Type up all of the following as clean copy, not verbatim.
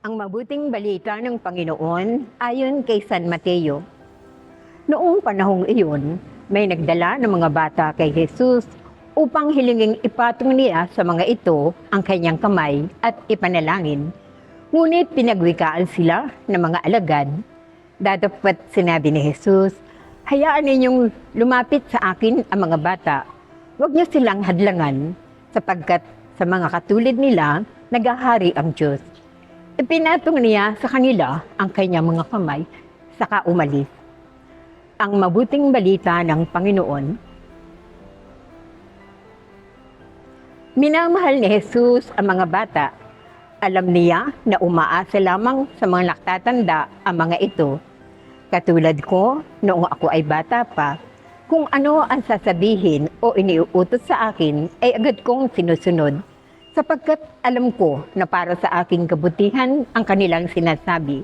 Ang mabuting balita ng Panginoon ayon kay San Mateo. Noong panahong iyon, may nagdala ng mga bata kay Jesus upang hilinging ipatong niya sa mga ito ang kanyang kamay at ipanalangin. Ngunit pinagwikaan sila ng mga alagad. Datapwat sinabi ni Jesus, "Hayaan ninyong lumapit sa akin ang mga bata. Huwag niyo silang hadlangan, sapagkat sa mga katulad nila, naghahari ang Diyos." Ipinatong niya sa kanila ang kanyang mga kamay, saka umalis. Ang mabuting balita ng Panginoon. Minamahal ni Jesus ang mga bata. Alam niya na umaasa lamang sa mga nakatatanda ang mga ito. Katulad ko, noong ako ay bata pa, kung ano ang sasabihin o iniuutos sa akin ay agad kong sinusunod, sapagkat alam ko na para sa aking kabutihan ang kanilang sinasabi.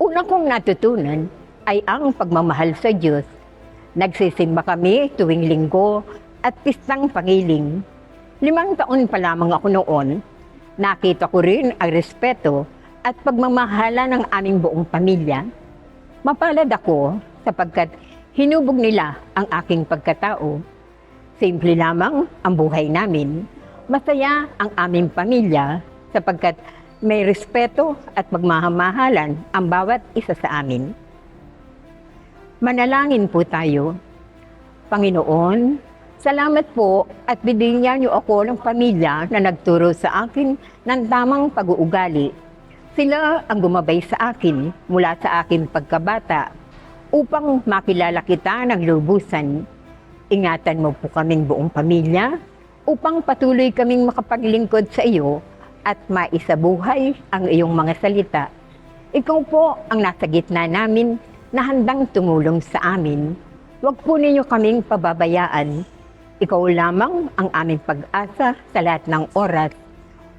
Una kong natutunan ay ang pagmamahal sa Diyos. Nagsisimba kami tuwing linggo at pistang pangiling. 5 taon pa lamang ako noon, nakita ko rin ang respeto at pagmamahala ng aming buong pamilya. Mapalad ako sapagkat hinubog nila ang aking pagkatao. Simple lamang ang buhay namin. Masaya ang aming pamilya sapagkat may respeto at pagmamahalan ang bawat isa sa amin. Manalangin po tayo. Panginoon, salamat po at binigyan niyo ako ng pamilya na nagturo sa akin ng tamang pag-uugali. Sila ang gumabay sa akin mula sa aking pagkabata upang makilala kita ng lubusan. Ingatan mo po kaming buong pamilya upang patuloy kaming makapaglingkod sa iyo at maisabuhay ang iyong mga salita. Ikaw po ang nasa gitna namin na handang tumulong sa amin. Huwag po ninyo kaming pababayaan. Ikaw lamang ang aming pag-asa sa lahat ng oras.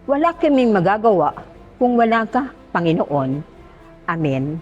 Wala kaming magagawa kung wala ka, Panginoon. Amen.